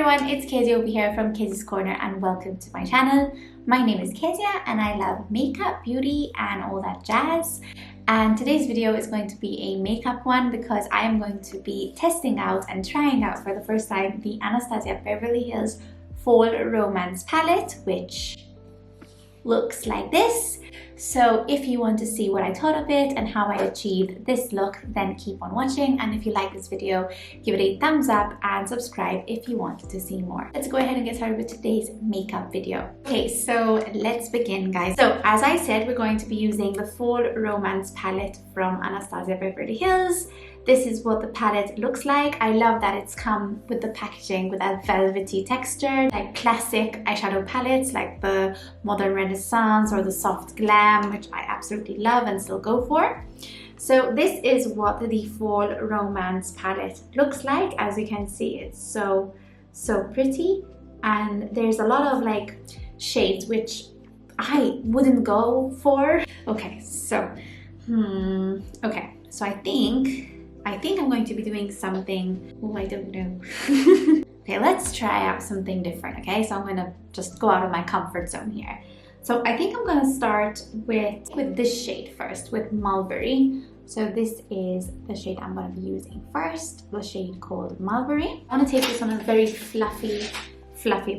everyone, it's Kezzie over here from KezziesCorner and welcome to my channel. My name is Kezia and I love makeup, beauty and all that jazz. And today's video is going to be a makeup one because I am going to be testing out and trying out for the first time the Anastasia Beverly Hills Fall Romance palette, which looks like this. So if you want to see what I thought of it and how I achieved this look, then keep on watching. And if you like this video, give it a thumbs up and subscribe if you want to see more. Let's go ahead and get started with today's makeup video. Okay, so let's begin, guys. So as I said, we're going to be using the Fall Romance palette from Anastasia Beverly Hills. This is what the palette looks like. I love that it's come with the packaging with that velvety texture, like classic eyeshadow palettes like the Modern Renaissance or the Soft Glam, which I absolutely love and still go for. So this is what the Fall Romance palette looks like. As you can see, it's so pretty, and there's a lot of like shades which I wouldn't go for. Okay, so I think I'm going to be doing something, oh, I don't know. Okay, let's try out something different, okay? So I'm going to just go out of my comfort zone here. So I think I'm going to start with this shade first, with Mulberry. So this is the shade I'm going to be using first, the shade called Mulberry. I want to take this on a very fluffy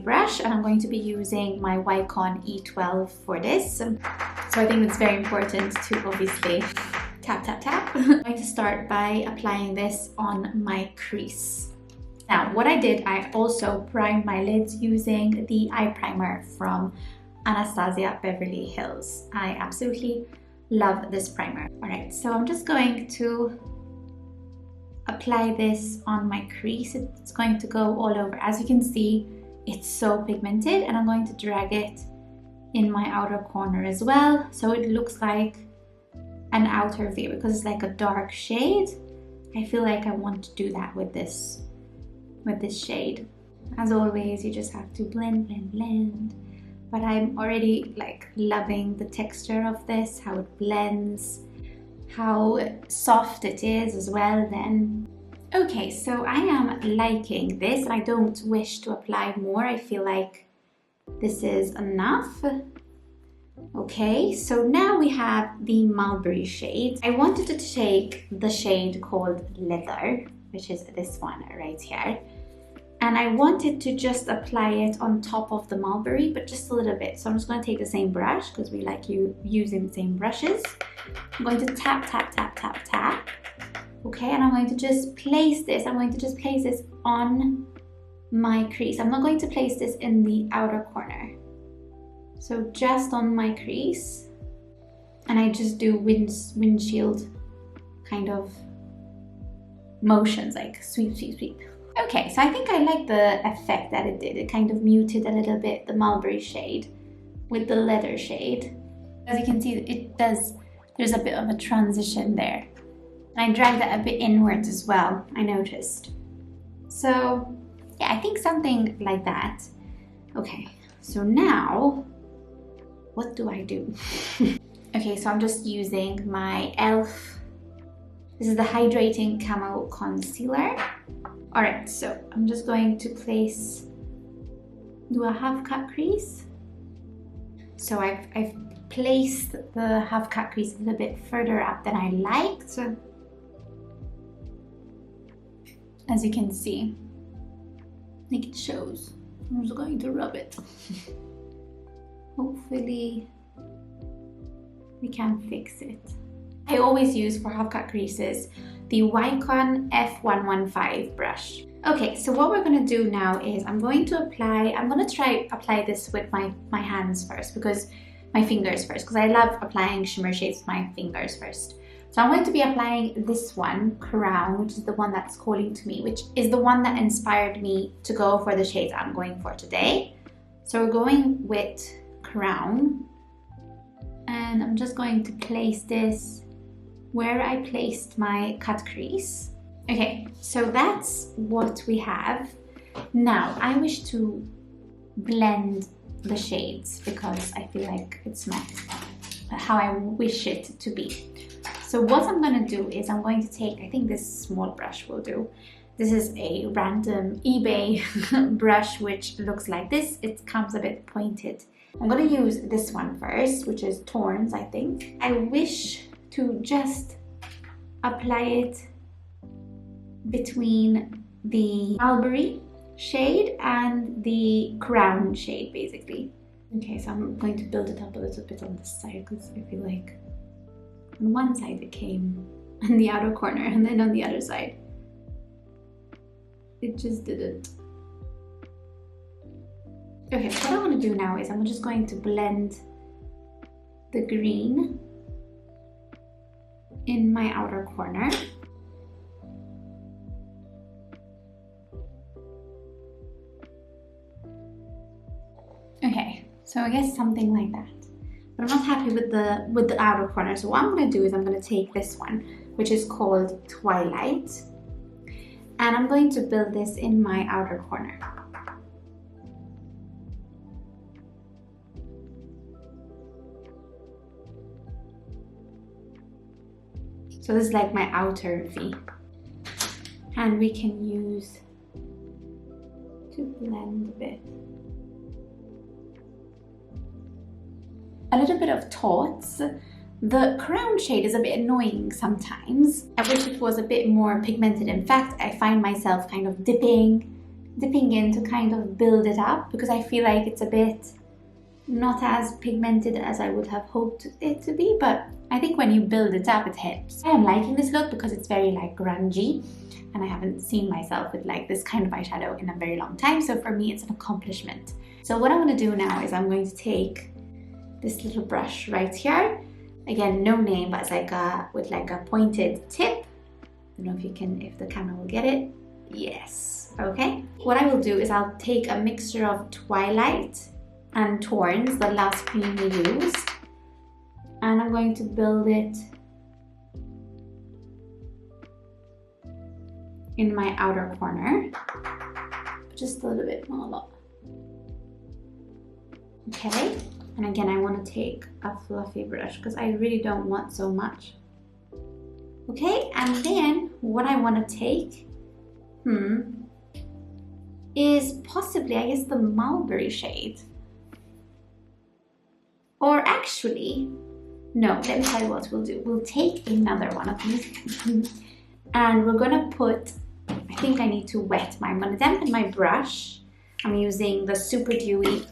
brush, and I'm going to be using my Wycon E12 for this. So I think it's very important to obviously tap, tap, tap. I'm going to start by applying this on my crease. Now, what I did, I also primed my lids using the eye primer from Anastasia Beverly Hills. I absolutely love this primer. All right, so I'm just going to apply this on my crease. It's going to go all over. As you can see, it's so pigmented, and I'm going to drag it in my outer corner as well, so it looks like an outer V, because it's like a dark shade. I feel like I want to do that with this shade. As always, you just have to blend. But I'm already like loving the texture of this, how it blends, how soft it is as well then. Okay, so I am liking this and I don't wish to apply more. I feel like this is enough. Okay, so now we have the Mulberry shade. I wanted to take the shade called Leather, which is this one right here. And I wanted to just apply it on top of the Mulberry, but just a little bit. So I'm just going to take the same brush, because we like using the same brushes. I'm going to tap, tap, tap, tap, tap. Okay, and I'm going to just place this. I'm going to just place this on my crease. I'm not going to place this in the outer corner. So just on my crease, and I just do windshield kind of motions, like sweep, sweep, sweep. Okay, so I think I like the effect that it did. It kind of muted a little bit the Mulberry shade with the Leather shade. As you can see, there's a bit of a transition there. And I dragged that a bit inwards as well, I noticed. So yeah, I think something like that. Okay, so now, what do I do? Okay, so I'm just using my e.l.f. This is the Hydrating Camo Concealer. All right, so I'm just going to do a half cut crease. So I've placed the half cut crease a little bit further up than I liked. As you can see, like it shows. I'm just going to rub it. Hopefully we can fix it. I always use for half cut creases the Wycon F115 brush. Okay, so what we're going to do now is I'm going to apply this with my hands first, because my fingers first, because I love applying shimmer shades with my fingers first. So I'm going to be applying this one, Crown, which is the one that's calling to me, which is the one that inspired me to go for the shades I'm going for today. So we're going with Crown, and I'm just going to place this where I placed my cut crease. Okay, so that's what we have. Now I wish to blend the shades because I feel like it's not how I wish it to be. So what I'm going to do is I'm going to take, I think this small brush will do, This is a random eBay brush which looks like this. It comes a bit pointed. I'm gonna use this one first, which is Thorns, I think. I wish to just apply it between the Mulberry shade and the Crown shade, basically. Okay, so I'm going to build it up a little bit on this side because I feel like on one side it came in the outer corner and then on the other side it just didn't. Okay, so what I want to do now is I'm just going to blend the green in my outer corner. Okay, so I guess something like that. But I'm not happy with the outer corner. So what I'm going to do is I'm going to take this one, which is called Twilight, and I'm going to build this in my outer corner. So this is like my outer V. And we can use to blend a bit. A little bit of Thoughts. The Crown shade is a bit annoying sometimes. I wish it was a bit more pigmented. In fact, I find myself kind of dipping in to kind of build it up because I feel like it's a bit not as pigmented as I would have hoped it to be, but I think when you build it up, it helps. I am liking this look because it's very like grungy, and I haven't seen myself with like this kind of eyeshadow in a very long time, so for me it's an accomplishment. So what I'm going to do now is I'm going to take this little brush right here. Again, no name, but it's like with like a pointed tip. I don't know if the camera will get it. Yes. Okay. What I will do is I'll take a mixture of Twilight and Thorns, the last cream we used, and I'm going to build it in my outer corner, just a little bit more. Okay, and again I want to take a fluffy brush because I really don't want so much. Okay, and then what I want to take is possibly, I guess, the Mulberry shade. Or actually, no, let me tell you what we'll do. We'll take another one of these and we're gonna put, I think I need to wet I'm gonna dampen my brush. I'm using the Super Dewy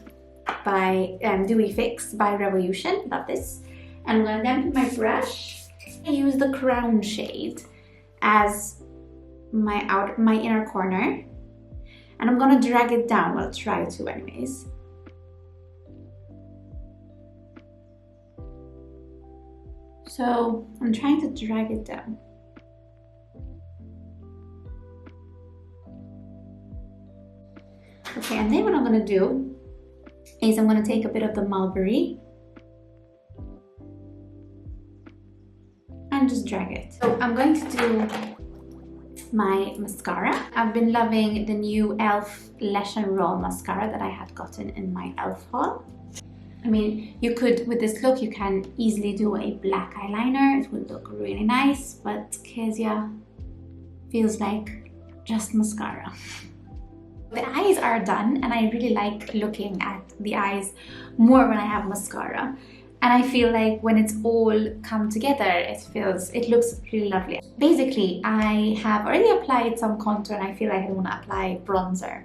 by Dewy Fix by Revolution, love this. And I'm gonna dampen my brush. I use the Crown shade as my inner corner. And I'm gonna drag it down, I'll try to anyways. So I'm trying to drag it down. Okay, and then what I'm gonna do is I'm gonna take a bit of the Mulberry and just drag it. So I'm going to do my mascara. I've been loving the new e.l.f. Lash and Roll mascara that I had gotten in my e.l.f. haul. I mean, you could, with this look, you can easily do a black eyeliner. It would look really nice, but Kezia feels like just mascara. The eyes are done, and I really like looking at the eyes more when I have mascara. And I feel like when it's all come together, it looks really lovely. Basically, I have already applied some contour and I feel like I want to apply bronzer.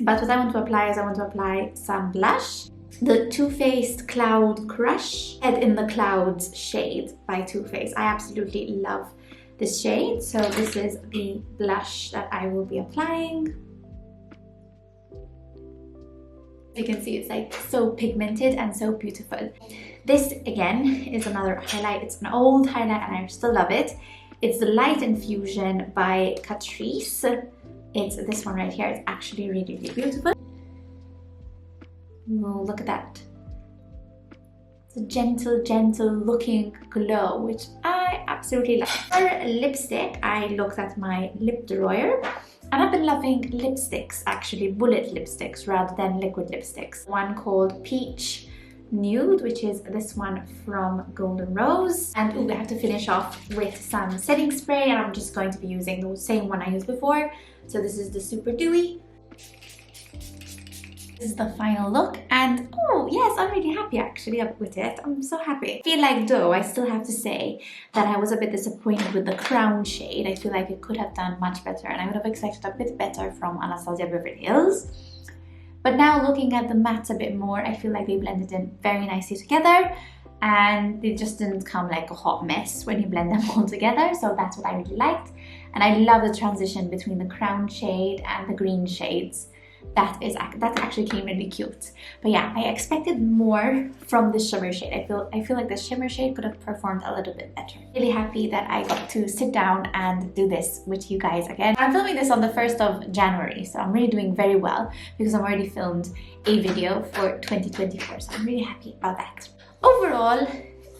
But what I want to apply is I want to apply some blush. The Too Faced Cloud Crush Head in the Clouds shade by Too Faced. I absolutely love this shade. So this is the blush that I will be applying. You can see it's like so pigmented and so beautiful. This again is another highlight. It's an old highlight and I still love it. It's the Light Infusion by Catrice. It's this one right here. It's actually really, really beautiful. Oh, look at that. It's a gentle, gentle looking glow, which I absolutely like. For lipstick, I looked at my lip drawer. And I've been loving lipsticks, actually bullet lipsticks rather than liquid lipsticks. One called Peach nude, which is this one from Golden Rose. And we have to finish off with some setting spray, and I'm just going to be using the same one I used before. So this is the Super Dewy. This is the final look, and oh yes, I'm really happy actually with it. I'm so happy. I feel like though I still have to say that I was a bit disappointed with the crown shade. I feel like it could have done much better, and I would have expected a bit better from Anastasia Beverly Hills. But now looking at the mattes a bit more, I feel like they blended in very nicely together, and they just didn't come like a hot mess when you blend them all together. So that's what I really liked, and I love the transition between the crown shade and the green shades. That actually came really cute. But yeah, I expected more from the shimmer shade. I feel like the shimmer shade could have performed a little bit better. Really happy that I got to sit down and do this with you guys again. I'm filming this on the 1st of January, so I'm really doing very well because I've already filmed a video for 2024, so I'm really happy about that. Overall,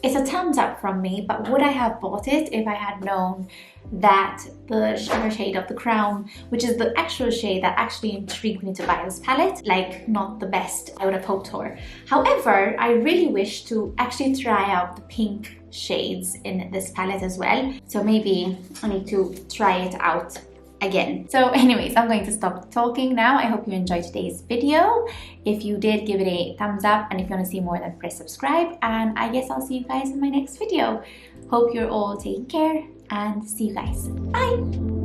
it's a thumbs up from me, but would I have bought it if I had known that the shimmer shade of the crown, which is the actual shade that actually intrigued me to buy this palette, like not the best I would have hoped for. However, I really wish to actually try out the pink shades in this palette as well. So maybe I need to try it out again. So anyways, I'm going to stop talking now. I hope you enjoyed today's video. If you did, give it a thumbs up, and if you want to see more, then press subscribe, and I guess I'll see you guys in my next video. Hope you're all taking care, and see you guys. Bye!